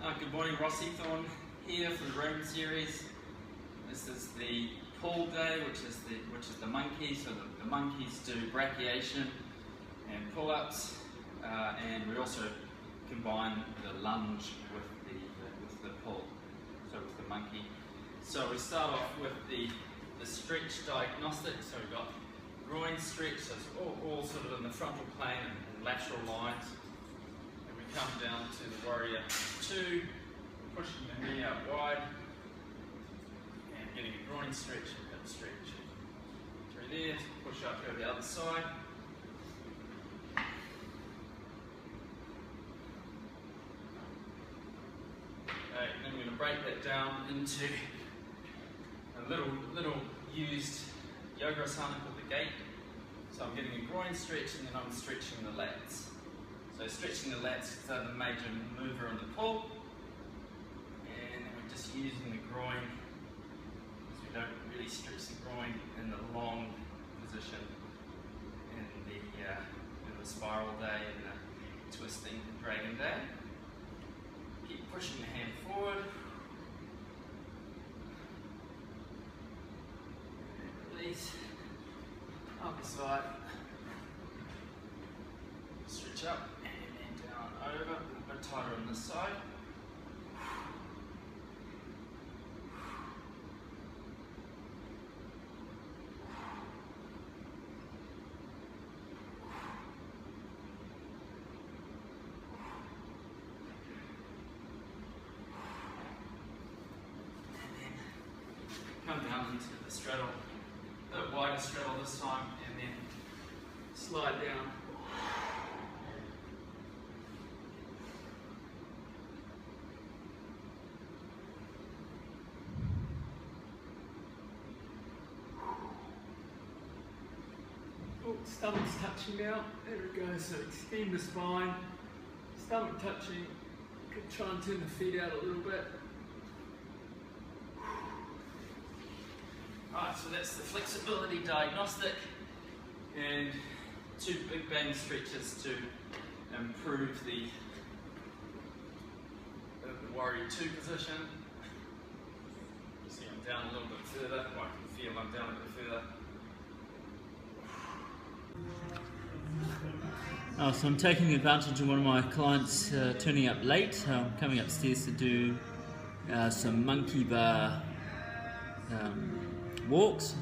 Good morning, Rossi Thorne here for the Roman series. This is the pull day, which is the monkey. So the monkeys do brachiation and pull-ups, and we also combine the lunge with the pull. So with the monkey. So we start off with the stretch diagnostic. So we've got groin stretch, so it's all sort of in the frontal plane and lateral lines. And we come down to the warrior 2, pushing the knee out wide and getting a groin stretch and hip stretch. Through there, push up, go to the other side. Okay, then we're going to break that down into a little used yoga asana called the Gata. So I'm getting a groin stretch and then I'm stretching the lats. So stretching the lats is the major mover on the pull, and then we're just using the groin because we don't really stretch the groin in the long position in the spiral day and the twisting dragon day. Keep pushing the hand forward. And release. Other side. Stretch up and then down over. A bit tighter on this side. Come down into the straddle, a bit wider straddle this time, and then slide down. Oh, stomach's touching now. There we go. So extend the spine, stomach touching. Could try and turn the feet out a little bit. Alright, so that's the flexibility diagnostic and 2 big bang stretches to improve the warrior 2 position. You see I'm down a little bit further, I can feel I'm down a bit further. So I'm taking advantage of one of my clients turning up late, so I'm coming upstairs to do some monkey bar walks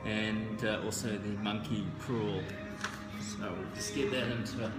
and also the monkey crawl. So we'll just get that into it.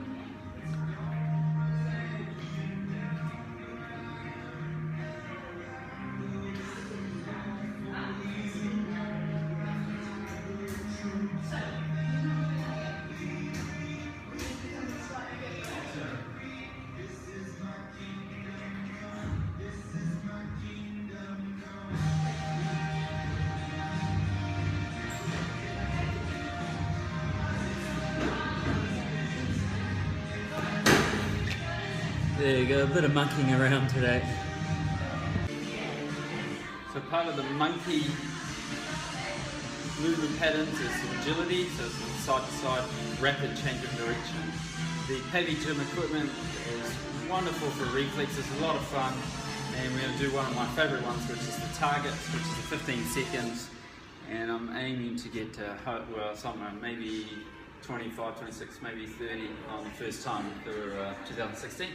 There you go, a bit of monkeying around today. So part of the monkey movement patterns is agility, so it's side to side, rapid change of direction. The Pavigym equipment is wonderful for reflexes, a lot of fun, and we're going to do one of my favourite ones, which is the Target, which is the 15 seconds, and I'm aiming to get well, somewhere maybe 25, 26, maybe 30 on the first time for 2016.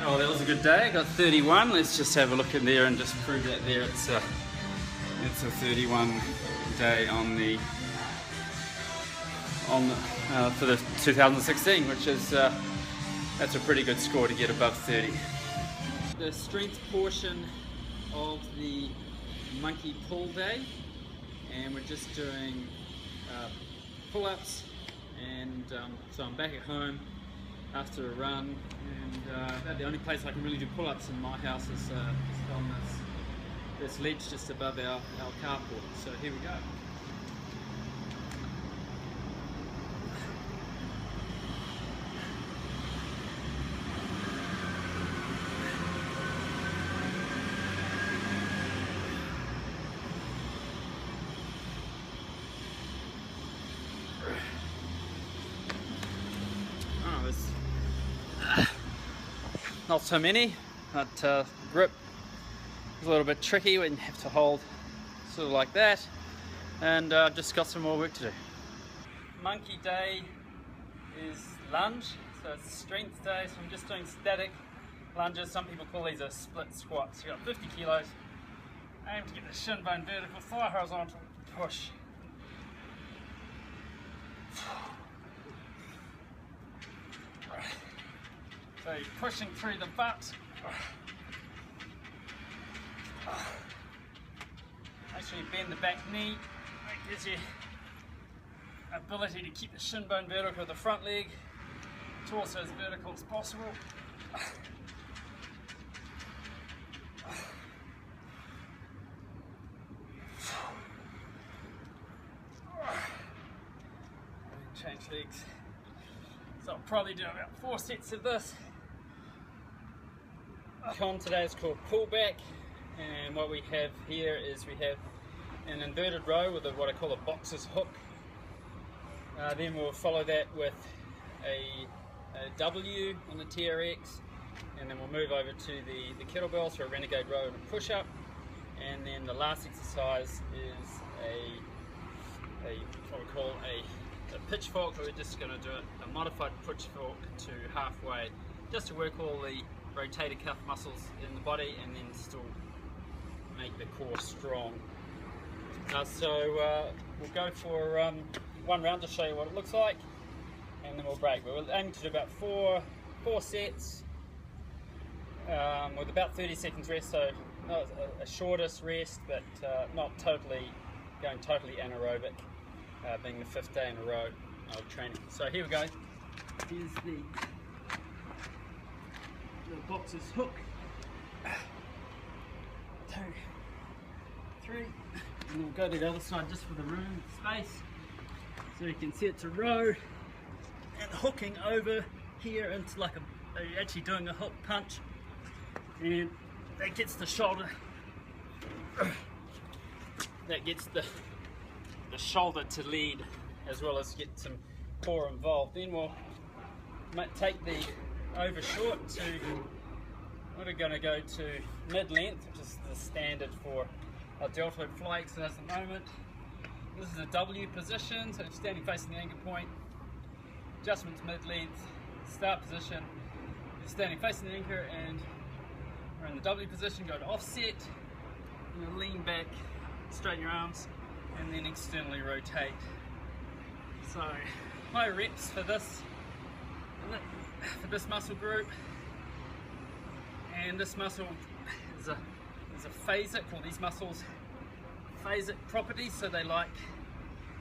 Oh, that was a good day. I got 31. Let's just have a look in there and just prove that there. It's a 31 day for the 2016, which is that's a pretty good score to get above 30. The strength portion of the monkey pull day, and we're just doing pull-ups, and so I'm back at home. after a run, and about the only place I can really do pull-ups in my house is on this ledge just above our carport. So here we go. Not so many, but grip is a little bit tricky when you have to hold sort of like that, and I've just got some more work to do. Monkey day is lunge, so it's strength day, so I'm just doing static lunges. Some people call these a split squat. So you've got 50 kilos, aim to get the shin bone vertical, thigh horizontal, push. So you're pushing through the butt. Make sure you bend the back knee. That gives you ability to keep the shin bone vertical with the front leg. Torso as vertical as possible. And change legs. So I'll probably do about 4 sets of this. On today is called Pullback, and what we have here is we have an inverted row with what I call a boxer's hook. Then we'll follow that with a W on the TRX, and then we'll move over to the kettlebell, so a renegade row and a push-up, and then the last exercise is what we call a pitchfork. We're just going to do a modified pitchfork to halfway, just to work all the rotator cuff muscles in the body and then still make the core strong. So we'll go for one round to show you what it looks like, and then we'll break. We're aiming to do about four sets with about 30 seconds rest, so not a shortest rest, but not going totally anaerobic, being the 5th day in a row of training. So here we go. Here's the boxer's hook. 2, 3, and we'll go to the other side just for the room space, so you can see it's a row and hooking over here into like you're actually doing a hook punch, and that gets the shoulder, that gets the shoulder to lead, as well as get some core involved. Then we'll take the over short to, we're going to go to mid-length, which is the standard for our deltoid fly exercise at the moment. This is a W position, so standing facing the anchor point, adjustment to mid-length, start position, you're standing facing the anchor, and we're in the W position, go to offset, and you lean back, straighten your arms, and then externally rotate. So high reps for this muscle group, and this muscle is a phasic, or these muscles phasic properties, so they like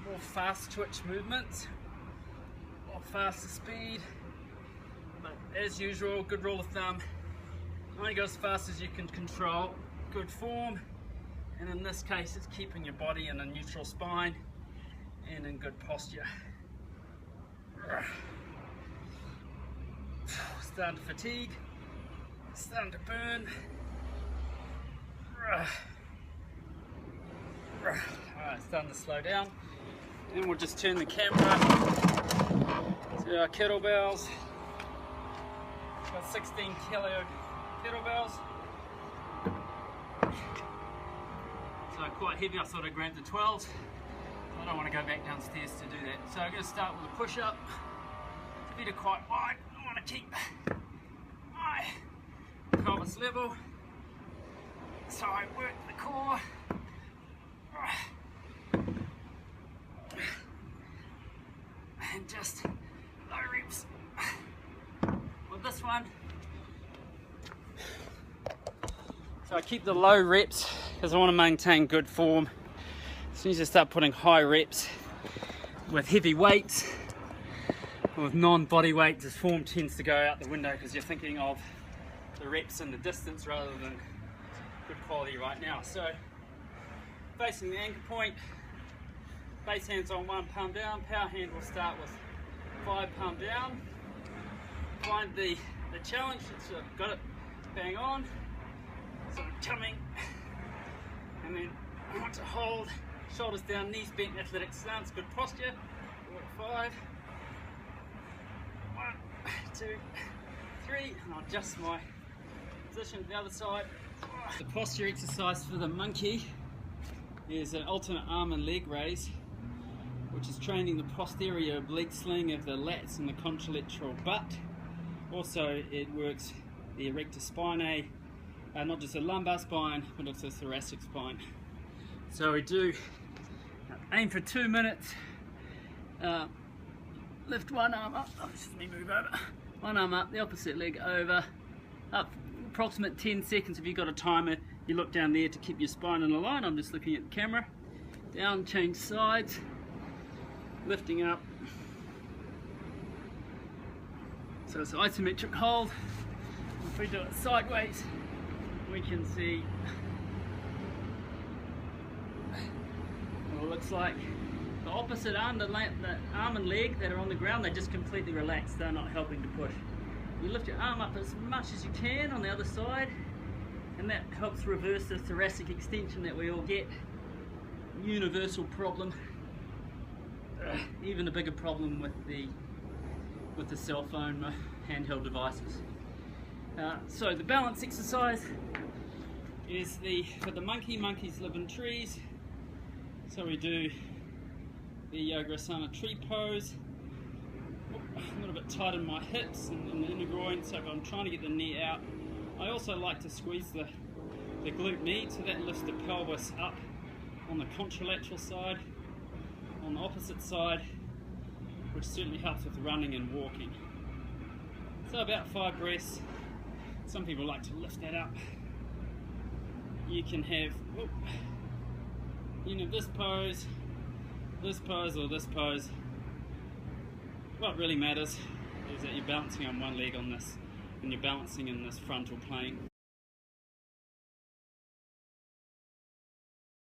more fast twitch movements or faster speed, but as usual, good rule of thumb, only go as fast as you can control. Good form, and in this case it's keeping your body in a neutral spine and in good posture. Starting to fatigue, starting to burn. Alright, starting to slow down. Then we'll just turn the camera to our kettlebells. Got 16 kilo kettlebells. So quite heavy, I thought I'd grab the 12s. I don't want to go back downstairs to do that. So I'm going to start with a push-up. Feet are quite wide. I want to keep my pelvis level, so I work the core. And just low reps with this one. So I keep the low reps because I want to maintain good form. As soon as you start putting high reps with heavy weights, with non-body weight, this form tends to go out the window because you're thinking of the reps and the distance rather than good quality right now. So facing the anchor point, base hands on 1, palm down. Power hand will start with 5, palm down. Find the challenge, so got it bang on. So I'm coming, and then I want to hold, shoulders down, knees bent, athletic stance, good posture. 5, 1, 2, 3, and I'll adjust my position to the other side. The posture exercise for the monkey is an alternate arm and leg raise, which is training the posterior oblique sling of the lats and the contralateral butt. Also, it works the erector spinae, not just the lumbar spine, but also thoracic spine. So we do aim for 2 minutes. Lift one arm up. Oh, just let me move over. One arm up, the opposite leg over. Up, approximate 10 seconds. If you've got a timer, you look down there to keep your spine in a line. I'm just looking at the camera. Down, change sides. Lifting up. So it's an isometric hold. If we do it sideways, we can see what it looks like. The opposite arm, the arm and leg that are on the ground, they're just completely relaxed. They're not helping to push. You lift your arm up as much as you can on the other side, and that helps reverse the thoracic extension that we all get. Universal problem. Even a bigger problem with the cell phone handheld devices. So the balance exercise is for the monkey. Monkeys live in trees, so we do the yoga asana tree pose. A little bit tight in my hips and in the inner groin, so I'm trying to get the knee out. I also like to squeeze the glute med, so that lifts the pelvis up on the contralateral side, on the opposite side, which certainly helps with running and walking. So about 5 breaths. Some people like to lift that up. You can have, this pose, or this pose. What really matters is that you're balancing on one leg on this, and you're balancing in this frontal plane.